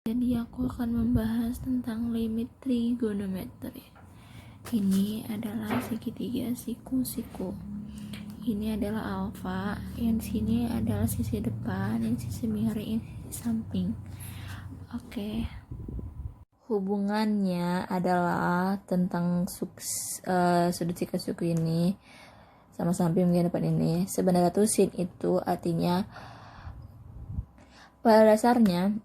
Jadi aku akan membahas tentang limit trigonometri. Ini adalah segitiga siku-siku. Ini adalah alfa, yang sini adalah sisi depan, yang sisi miring, yang sisi samping. Oke. Hubungannya adalah tentang sudut siku-siku ini sama samping bagian depan ini. Sebenarnya tuh sin itu artinya, pada dasarnya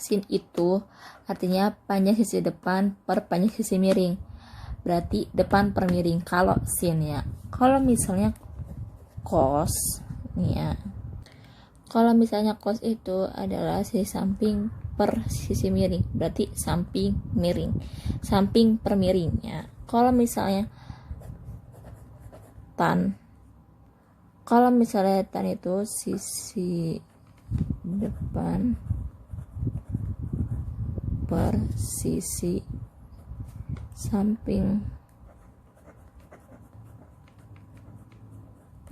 sin itu artinya panjang sisi depan per panjang sisi miring. Berarti depan per miring kalau sin ya. Kalau misalnya cos nih ya. Kalau misalnya cos itu adalah sisi samping per sisi miring. Berarti samping miring. Samping per miring ya. Kalau misalnya tan. Kalau misalnya tan itu sisi depan per sisi samping.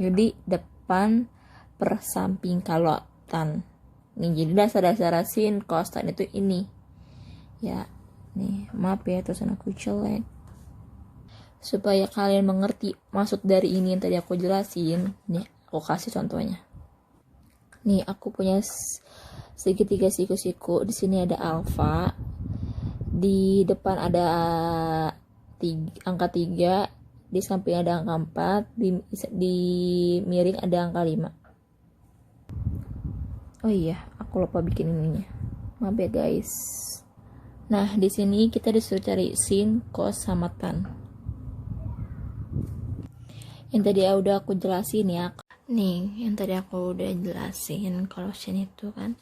Jadi depan per samping kalau tan. Nih jadi dasar-dasar sin cos tan itu ini. Ya, nih maaf ya tulisan aku jelek. Supaya kalian mengerti maksud dari ini yang tadi aku jelasin, nih aku kasih contohnya. Nih aku punya segitiga siku-siku, di sini ada alfa, di depan ada angka 3, di samping ada angka 4, di miring ada angka 5. Oh iya, aku lupa bikin ininya. Maaf ya guys. Nah, di sini kita disuruh cari sin, cos, sama tan. Yang tadi udah aku jelasin ya. Nih, yang tadi aku udah jelasin kalau sin itu kan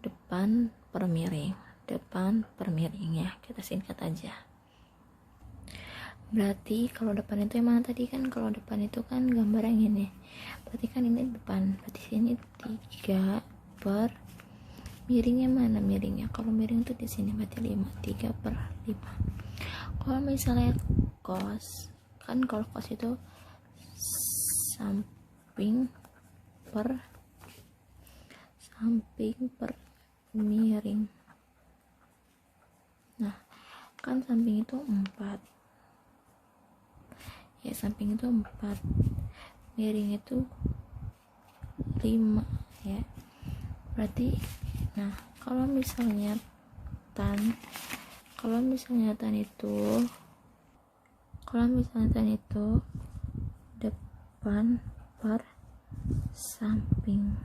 depan per miring. Depan per miring ya, kita singkat aja. Berarti kalau depan itu emang tadi kan, kalau depan itu kan gambar yang ini. Berarti kan ini depan. Berarti sini 3 per miringnya mana miringnya? Kalau miring itu di sini berarti 5. 3 per 5. Kalau misalnya cos, kan kalau cos itu samping per miring. Nah, kan samping itu 4. Ya, samping itu 4. Miring itu 5 ya. Berarti nah, kalau misalnya tan itu depan per samping.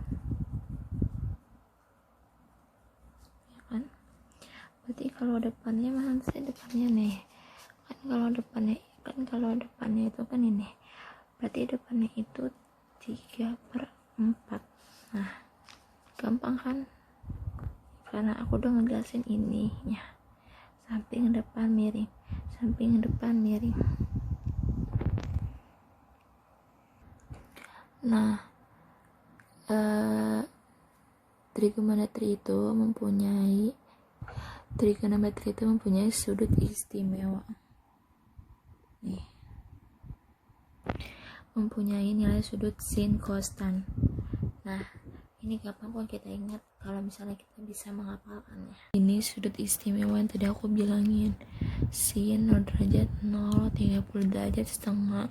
Ya kan? Berarti kalau depannya mana sih depannya nih? Kalau depannya itu kan ini. Berarti depannya itu 3 per 4. Nah, gampang kan? Karena aku udah ngejelasin ininya. Samping depan miring. Samping depan miring. Nah, trigonometri itu mempunyai sudut istimewa. Nih. Mempunyai nilai sudut sin cos tan. Nah, ini gampang kok kita ingat kalau misalnya kita bisa menghafalkannya. Ini sudut istimewa yang tadi aku bilangin. Sin 0 derajat 0, 30 derajat setengah,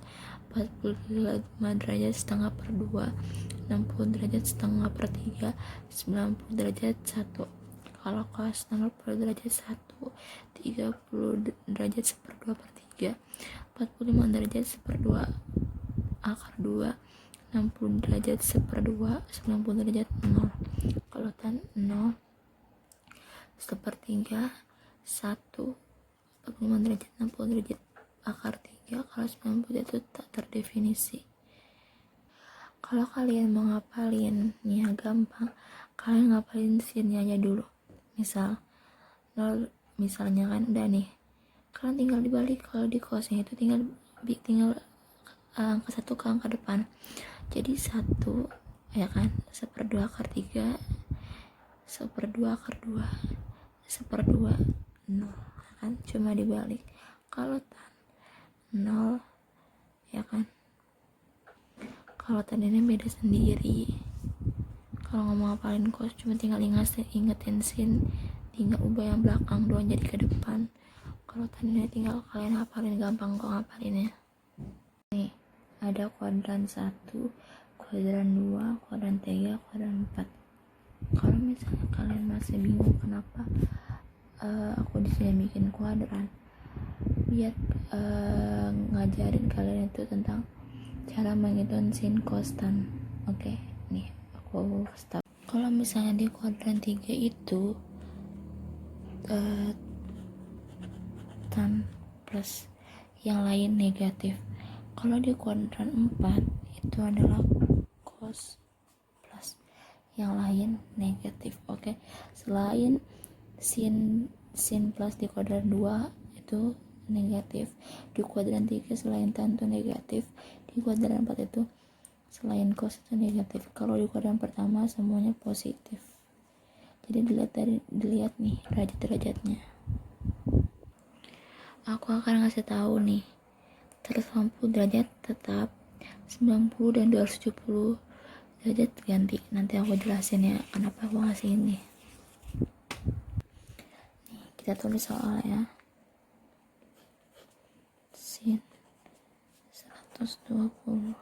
45 derajat setengah per 2, 60 derajat setengah per 3, 90 derajat 1. Kalau cos 60 derajat 1, 30 derajat seper 2 per 3, 45 derajat seper 2 akar 2, 60 derajat seper 2, 90 derajat 0. Kalau tan 0 sepertiga 1, 45 derajat, 60 derajat akar 3. Kalau 90 derajat itu tak terdefinisi. Kalau kalian mau ngapalinnya gampang, kalian ngapalin sinnya aja dulu. Misalnya kan udah nih, kalian tinggal dibalik. Kalau di cosnya itu tinggal angka 1 ke angka depan. Jadi 1 ya kan, 1/2 akar 3, 1/2 akar 2, 1/2 0 kan, cuma dibalik. Kalau tan 0 ya kan, kalau tan ini beda sendiri. Kalau ngomong ngapalin cos cuma tinggal ingetin sin tinggal ubah yang belakang doang jadi ke depan. Kalau tadinya tinggal kalian hafalin, gampang kok ngapalinnya. Nih, ada kuadran 1, kuadran 2, kuadran 3, kuadran 4. Kalau misalnya kalian masih bingung kenapa aku di sini bikin kuadran, biar ngajarin kalian itu tentang cara menghitung sin kostan. Oke, nih aku kasih tahu. Kalau misalnya di kuadran 3 itu tan plus yang lain negatif. Kalau di kuadran 4 itu adalah cos plus yang lain negatif. Oke. Selain sin plus di kuadran 2 itu negatif, di kuadran 3 selain tan itu negatif, di kuadran 4 itu selain cos itu negatif. Kalau di kuadran pertama semuanya positif. Jadi dilihat nih derajat-derajatnya. Aku akan ngasih tahu nih, 180 derajat tetap, 90 dan 270 derajat ganti. Nanti aku jelasin ya kenapa aku ngasih ini. Nih, kita tulis soalnya. Sin 120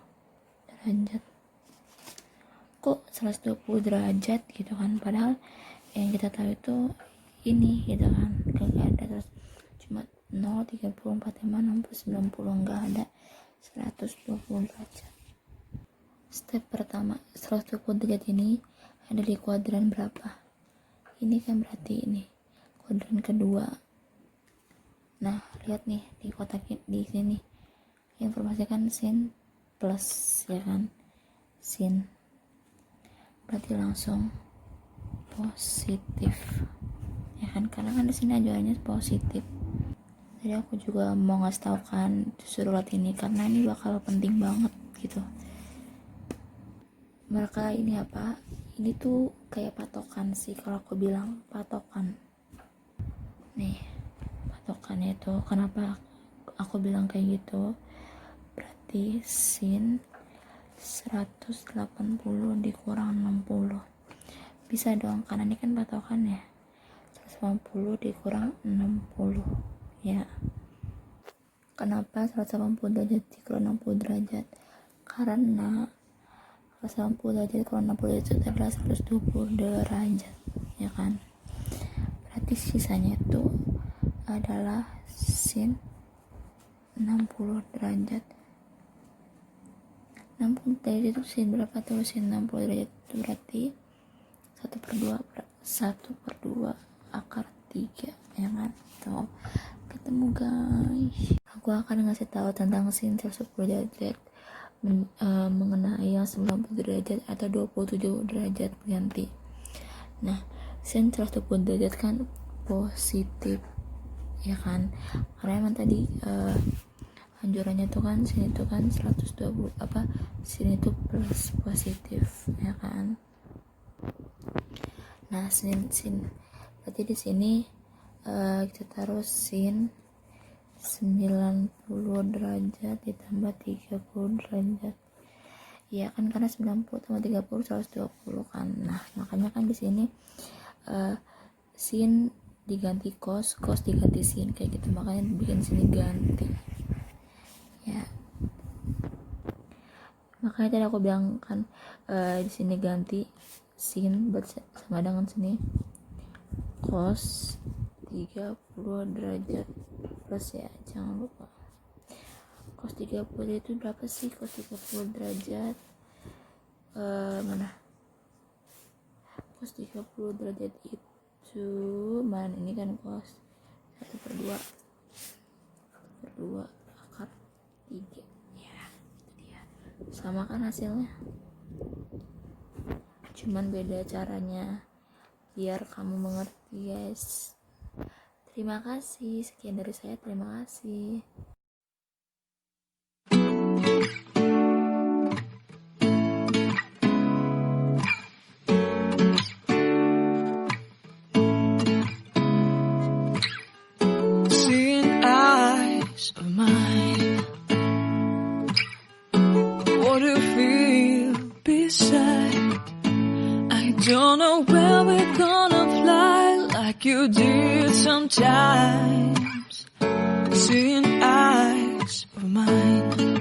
derajat. Kok 120 derajat gitu kan, padahal yang kita tahu itu ini gitu kan, kagak ada. Terus cuma 0, 30, 45, 60, 90, enggak ada 120 derajat. Step pertama, 120 derajat ini ada di kuadran berapa? Ini kan berarti ini kuadran kedua. Nah, lihat nih di kotak di sini informasikan sin plus ya kan, sin berarti langsung positif ya kan, karena kan di sini ajarannya positif. Jadi aku juga mau ngasih tahu kan surat ini karena ini bakal penting banget gitu. Mereka ini apa? Ini tuh kayak patokan sih, kalau aku bilang patokan. Nih, patokannya itu kenapa aku bilang kayak gitu? Berarti sin 180 dikurang 60. Bisa dong, karena ini kan patokan ya. 180 dikurang 60 ya. Kenapa 180 derajat dikurang 60 derajat? Karena 180 derajat dikurang 60 derajat itu adalah 120 derajat ya kan. Berarti sisanya itu adalah sin 60 derajat. 60 derajat itu sin berapa tuh? Sin 60 derajat itu berarti 1/2 akar 3 ya kan. Tuh, ketemu guys. Aku akan ngasih tahu tentang sin 110 derajat mengenai yang 90 derajat atau 27 derajat ganti. Nah, sin 110 derajat kan positif ya kan, karena emang tadi anjurannya tuh kan sin itu kan 120 sin itu plus positif ya kan. Nah, sin berarti di sini kita taruh sin 90 derajat ditambah 30 derajat ya kan, karena 90 tambah 30 120 kan. Nah, makanya kan di sini sin diganti cos diganti sin kayak gitu, makanya bikin sini ganti ya. Makanya tadi aku bilang kan di sini ganti sin sama dengan sini cos 30 derajat plus ya, jangan lupa cos 30 itu berapa sih? Cos 30 derajat mana? Cos 30 derajat itu mana, ini kan cos 1/2 akar 3 ya, itu dia, sama kan hasilnya, cuman beda caranya biar kamu mengerti guys. Terima kasih, sekian dari saya, terima kasih. Seeing eyes of mine, what do you feel beside? I don't know where we're gonna fly like like you did sometimes, seeing eyes of mine.